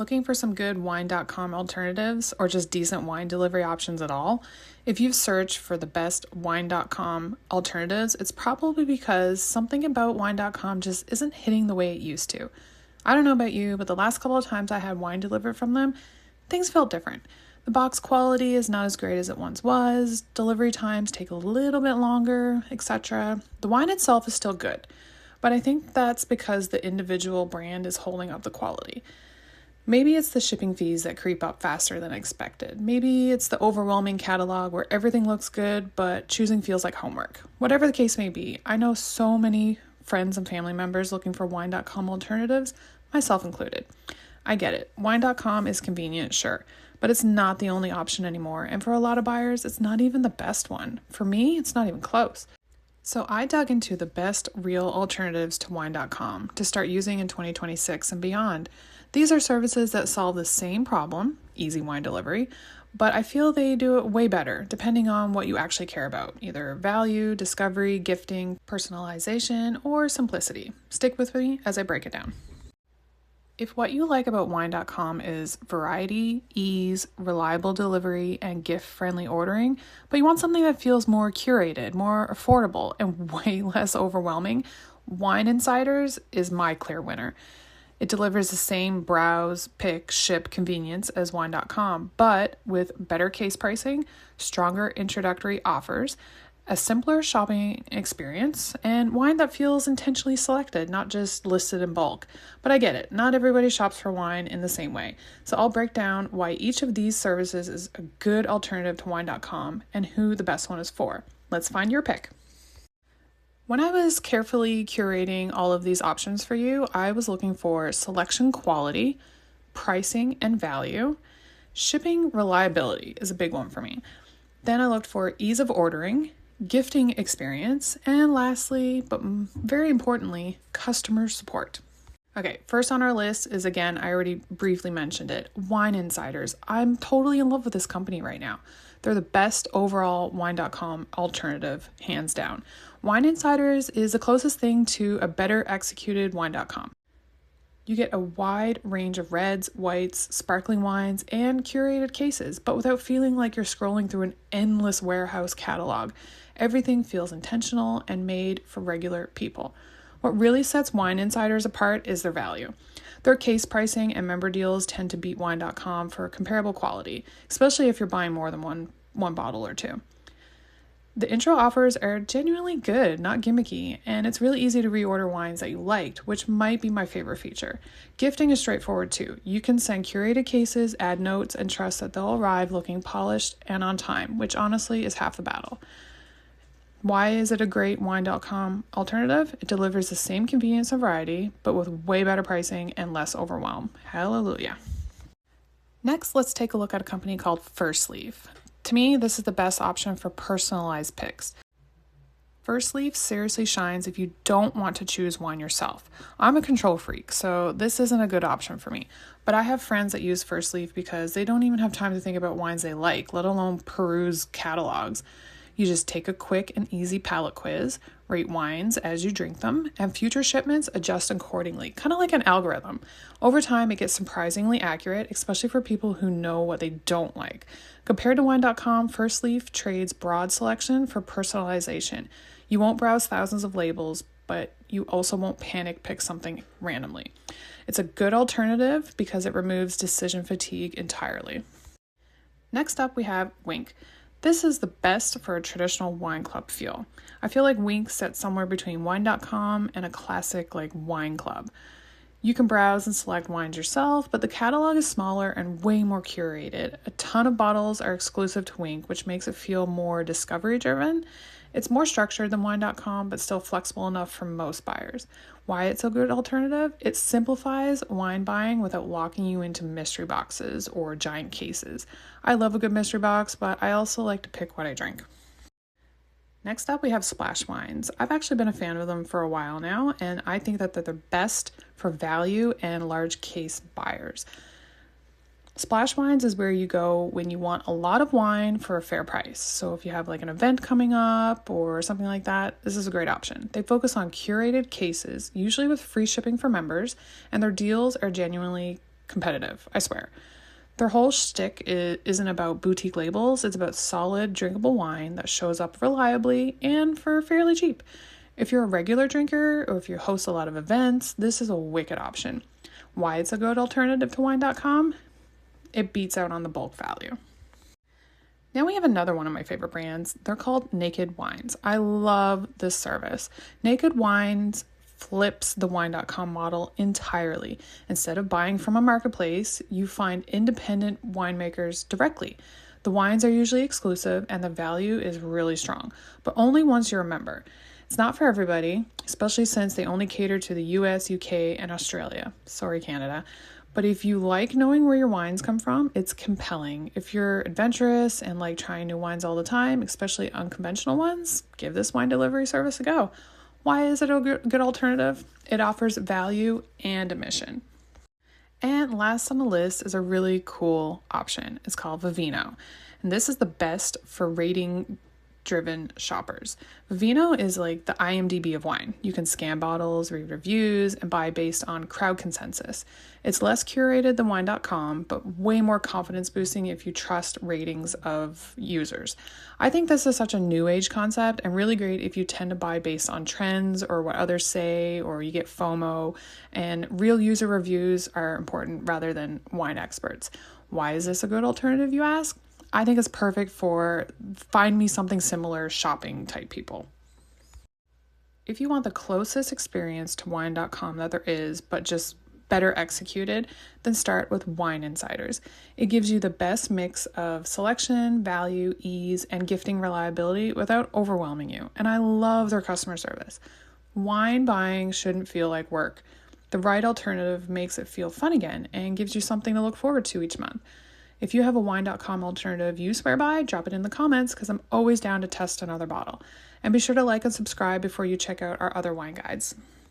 Looking for some good wine.com alternatives or just decent wine delivery options at all? If you've searched for the best wine.com alternatives, it's probably because something about wine.com just isn't hitting the way it used to. I don't know about you, but the last couple of times I had wine delivered from them, things felt different. The box quality is not as great as it once was, delivery times take a little bit longer, etc. The wine itself is still good, but I think that's because the individual brand is holding up the quality. Maybe it's the shipping fees that creep up faster than expected. Maybe it's the overwhelming catalog where everything looks good, but choosing feels like homework. Whatever the case may be, I know so many friends and family members looking for wine.com alternatives, myself included. I get it. Wine.com is convenient, sure, but it's not the only option anymore, and for a lot of buyers, it's not even the best one. For me, it's not even close. So I dug into the best real alternatives to wine.com to start using in 2026 and beyond. These are services that solve the same problem, easy wine delivery, but I feel they do it way better depending on what you actually care about, either value, discovery, gifting, personalization, or simplicity. Stick with me as I break it down. If what you like about wine.com is variety, ease, reliable delivery, and gift-friendly ordering, but you want something that feels more curated, more affordable, and way less overwhelming, Wine Insiders is my clear winner. It delivers the same browse, pick, ship convenience as wine.com, but with better case pricing, stronger introductory offers, a simpler shopping experience, and wine that feels intentionally selected, not just listed in bulk. But I get it, not everybody shops for wine in the same way. So I'll break down why each of these services is a good alternative to wine.com and who the best one is for. Let's find your pick. When I was carefully curating all of these options for you, I was looking for selection quality, pricing and value. Shipping reliability is a big one for me. Then I looked for ease of ordering, gifting experience, and lastly, but very importantly, customer support. Okay, first on our list is, again, I already briefly mentioned it, Wine Insiders. I'm totally in love with this company right now. They're the best overall wine.com alternative, hands down. Wine Insiders is the closest thing to a better executed wine.com. You get a wide range of reds, whites, sparkling wines, and curated cases, but without feeling like you're scrolling through an endless warehouse catalog. Everything feels intentional and made for regular people. What really sets Wine Insiders apart is their value. Their case pricing and member deals tend to beat wine.com for comparable quality, especially if you're buying more than one bottle or two. The intro offers are genuinely good, not gimmicky, and it's really easy to reorder wines that you liked, which might be my favorite feature. Gifting is straightforward too. You can send curated cases, add notes, and trust that they'll arrive looking polished and on time, which honestly is half the battle. Why is it a great wine.com alternative? It delivers the same convenience and variety, but with way better pricing and less overwhelm. Hallelujah. Next, let's take a look at a company called First Leaf. To me, this is the best option for personalized picks. First Leaf seriously shines if you don't want to choose wine yourself. I'm a control freak, so this isn't a good option for me. But I have friends that use First Leaf because they don't even have time to think about wines they like, let alone peruse catalogs. You just take a quick and easy palate quiz, rate wines as you drink them, and future shipments adjust accordingly, kind of like an algorithm. Over time, it gets surprisingly accurate, especially for people who know what they don't like. Compared to wine.com, First Leaf trades broad selection for personalization. You won't browse thousands of labels, but you also won't panic pick something randomly. It's a good alternative because it removes decision fatigue entirely. Next up, we have Winc. This is the best for a traditional wine club feel. I feel like Winc sits somewhere between wine.com and a classic wine club. You can browse and select wines yourself, but the catalog is smaller and way more curated. A ton of bottles are exclusive to Winc, which makes it feel more discovery driven. It's more structured than wine.com, but still flexible enough for most buyers. Why it's a good alternative? It simplifies wine buying without locking you into mystery boxes or giant cases. I love a good mystery box, but I also like to pick what I drink. Next up, we have Splash Wines. I've actually been a fan of them for a while now, and I think that they're the best for value and large case buyers. Splash Wines is where you go when you want a lot of wine for a fair price. So if you have an event coming up or something like that, this is a great option. They focus on curated cases, usually with free shipping for members, and their deals are genuinely competitive, I swear. Their whole shtick isn't about boutique labels, it's about solid, drinkable wine that shows up reliably and for fairly cheap. If you're a regular drinker or if you host a lot of events, this is a wicked option. Why it's a good alternative to wine.com? It beats out on the bulk value. Now we have another one of my favorite brands. They're called Naked Wines. I love this service. Naked Wines flips the wine.com model entirely. Instead of buying from a marketplace, you find independent winemakers directly. The wines are usually exclusive and the value is really strong, but only once you're a member. It's not for everybody, especially since they only cater to the US, UK, and Australia. Sorry, Canada. But if you like knowing where your wines come from, it's compelling. If you're adventurous and like trying new wines all the time, especially unconventional ones, give this wine delivery service a go. Why is it a good alternative? It offers value and a mission. And last on the list is a really cool option. It's called Vivino. And this is the best for rating driven shoppers. Vivino is like the IMDb of wine. You can scan bottles, read reviews, and buy based on crowd consensus. It's less curated than wine.com, but way more confidence boosting if you trust ratings of users. I think this is such a new age concept and really great if you tend to buy based on trends or what others say, or you get FOMO, and real user reviews are important rather than wine experts. Why is this a good alternative, you ask? I think it's perfect for find me something similar shopping type people. If you want the closest experience to wine.com that there is, but just better executed, then start with Wine Insiders. It gives you the best mix of selection, value, ease, and gifting reliability without overwhelming you. And I love their customer service. Wine buying shouldn't feel like work. The right alternative makes it feel fun again and gives you something to look forward to each month. If you have a wine.com alternative you swear by, drop it in the comments because I'm always down to test another bottle. And be sure to like and subscribe before you check out our other wine guides.